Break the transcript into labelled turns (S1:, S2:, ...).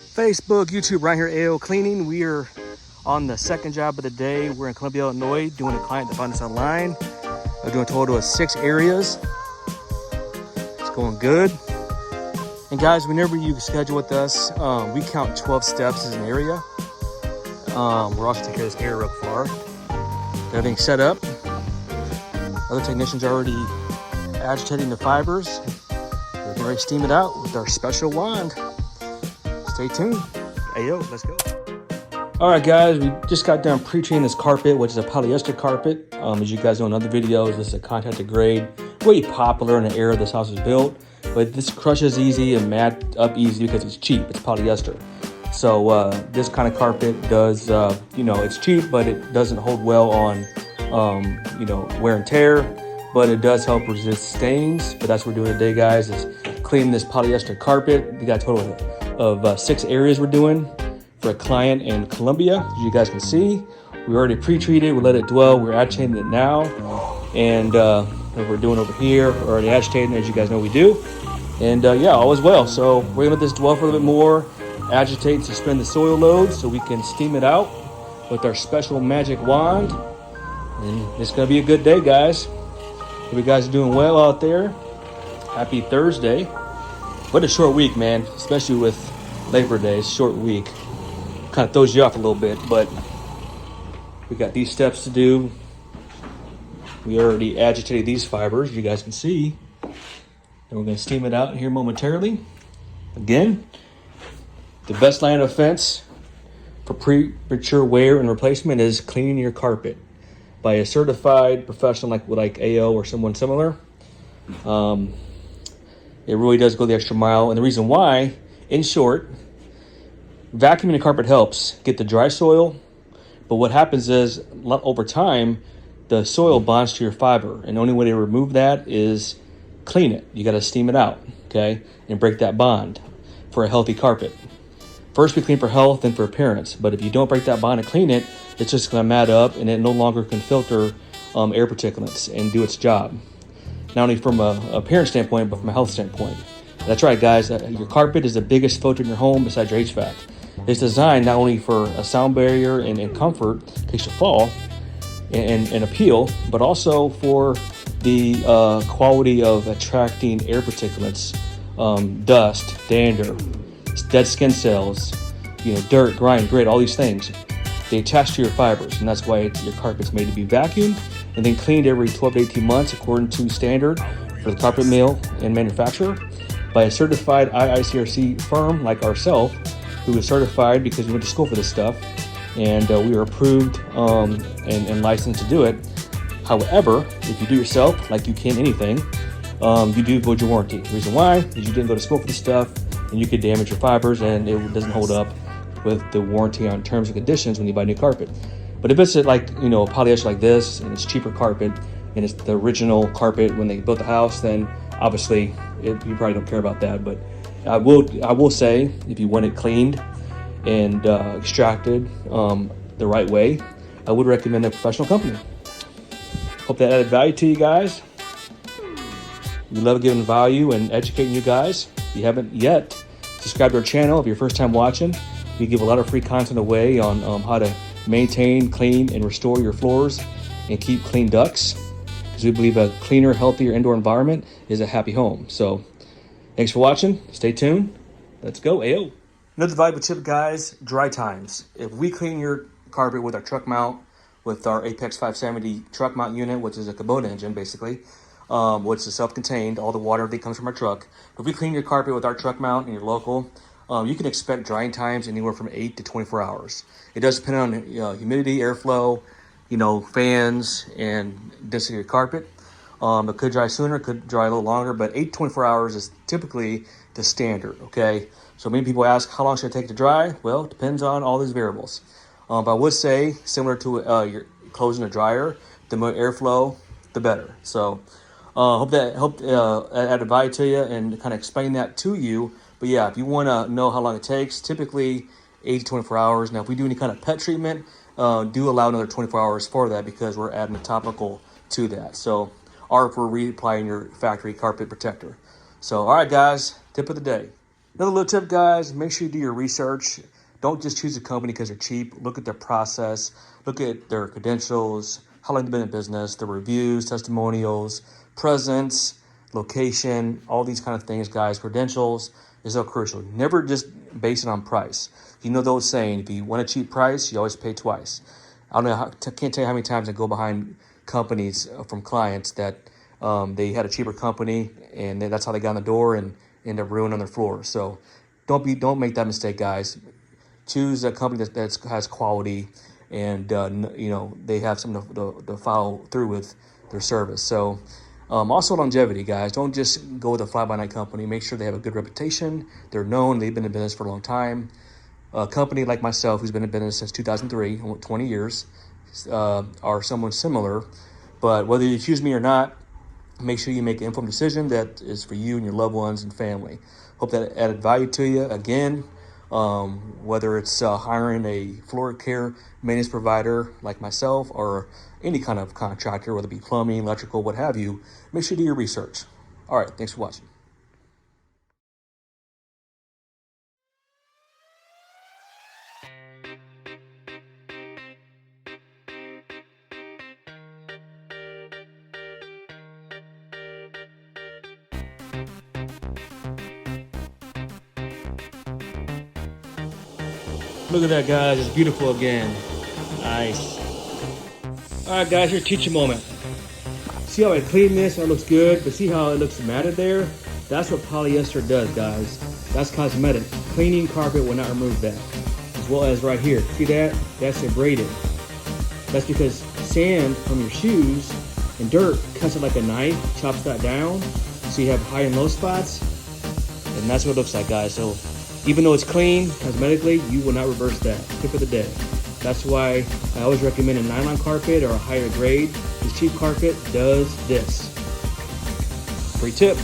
S1: Facebook, YouTube, right here, AO Cleaning. We are on the second job of the day. We're in Columbia, Illinois, doing a client that found us online. We're doing a total of 6 areas. It's going good. And guys, whenever you schedule with us, we count 12 steps as an area. We're also taking care of this area real far. Everything's set up. Other technicians are already agitating the fibers. We're getting ready to steam it out with our special wand. Stay tuned. Hey, yo, let's go. All right, guys, we just got done pre-treating this carpet, which is a polyester carpet. As you guys know in other videos, this is a contractor grade, really popular in the era this house was built. But this crushes easy and mat up easy because it's cheap. It's polyester. So this kind of carpet does, it's cheap, but it doesn't hold well on, wear and tear. But it does help resist stains. But that's what we're doing today, guys, is cleaning this polyester carpet. We got a total of 6 areas we're doing for a client in Columbia. As you guys can see, we already pre-treated, we let it dwell, we're agitating it now. And what we're doing over here, we're already agitating, as you guys know we do. And all is well. So we're gonna let this dwell for a little bit more, agitate and suspend the soil load so we can steam it out with our special magic wand. And it's gonna be a good day, guys. Hope you guys are doing well out there. Happy Thursday. What a short week, man, especially with Labor Day, short week. Kind of throws you off a little bit, but we got these steps to do. We already agitated these fibers, you guys can see. And we're gonna steam it out here momentarily. Again, the best line of defense for premature wear and replacement is cleaning your carpet by a certified professional like AO or someone similar. It really does go the extra mile. And the reason why, in short, vacuuming the carpet helps get the dry soil. But what happens is, over time, the soil bonds to your fiber. And the only way to remove that is clean it. You got to steam it out, okay? And break that bond for a healthy carpet. First, we clean for health and for appearance. But if you don't break that bond and clean it, it's just going to mat up and it no longer can filter air particulates and do its job. Not only from a appearance standpoint, but from a health standpoint. That's right, guys. Your carpet is the biggest filter in your home besides your HVAC. It's designed not only for a sound barrier and comfort in case you fall and appeal, but also for the quality of attracting air particulates, dust, dander, dead skin cells, dirt, grime, grit, all these things. They attach to your fibers, and that's why your carpet's made to be vacuumed and then cleaned every 12 to 18 months according to standard for the carpet mill and manufacturer by a certified IICRC firm like ourselves, who is certified because we went to school for this stuff, and we are approved and licensed to do it. However, if you do yourself, like you can anything, you do void your warranty. The reason why is you didn't go to school for this stuff, and you could damage your fibers, and it doesn't hold up with the warranty on terms and conditions when you buy new carpet. But if it's like, polyester like this, and it's cheaper carpet, and it's the original carpet when they built the house, then obviously you probably don't care about that. But I will say, if you want it cleaned and extracted the right way, I would recommend a professional company. Hope that added value to you guys. We love giving value and educating you guys. If you haven't yet, subscribe to our channel if you're first time watching. We give a lot of free content away on how to maintain, clean, and restore your floors and keep clean ducts, because we believe a cleaner, healthier indoor environment is a happy home. So thanks for watching. Stay tuned. Let's go, AO. Another valuable tip, guys, dry times. If we clean your carpet with our truck mount, with our Apex 570 truck mount unit, which is a Kubota engine basically, which is self-contained, all the water that comes from our truck. If we clean your carpet with our truck mount and you're local, you can expect drying times anywhere from 8 to 24 hours. It does depend on humidity, airflow, fans, and density of your carpet. It could dry sooner, could dry a little longer, but 8 to 24 hours is typically the standard, okay? So many people ask, how long should it take to dry? Well, it depends on all these variables. But I would say, similar to your closing a dryer, the more airflow, the better. So hope that helped add value to you and kind of explain that to you. But yeah, if you want to know how long it takes, typically 8 to 24 hours. Now, if we do any kind of pet treatment, do allow another 24 hours for that, because we're adding a topical to that. So, or if we're reapplying your factory carpet protector. So, all right, guys, tip of the day. Another little tip, guys, make sure you do your research. Don't just choose a company because they're cheap. Look at their process, look at their credentials, how long they've been in business, the reviews, testimonials, presence, location, all these kind of things, guys. Credentials is so crucial. Never just base it on price. You know the old saying, if you want a cheap price, you always pay twice. I don't know, can't tell you how many times I go behind companies from clients that they had a cheaper company and that's how they got in the door and end up ruining their floor. So don't make that mistake, guys. Choose a company that has quality and they have something to follow through with their service. So also longevity, guys. Don't just go with a fly-by-night company. Make sure they have a good reputation. They're known. They've been in business for a long time. A company like myself, who's been in business since 2003, 20 years, or someone similar. But whether you choose me or not, make sure you make an informed decision that is for you and your loved ones and family. Hope that added value to you. Again, whether it's hiring a floor care maintenance provider like myself or any kind of contractor, whether it be plumbing, electrical, what have you, make sure you do your research. All right, thanks for watching. Look at that, guys. It's beautiful again. Nice. All right, guys, here's a teaching moment. See how I clean this? That looks good, but see how it looks matted there? That's what polyester does, guys. That's cosmetic. Cleaning carpet will not remove that. As well as right here. See that? That's abraded. That's because sand from your shoes and dirt cuts it like a knife, chops that down, so you have high and low spots, and that's what it looks like, guys. So even though it's clean, cosmetically, you will not reverse that. Tip of the day. That's why I always recommend a nylon carpet or a higher grade. This cheap carpet does this. Free tip.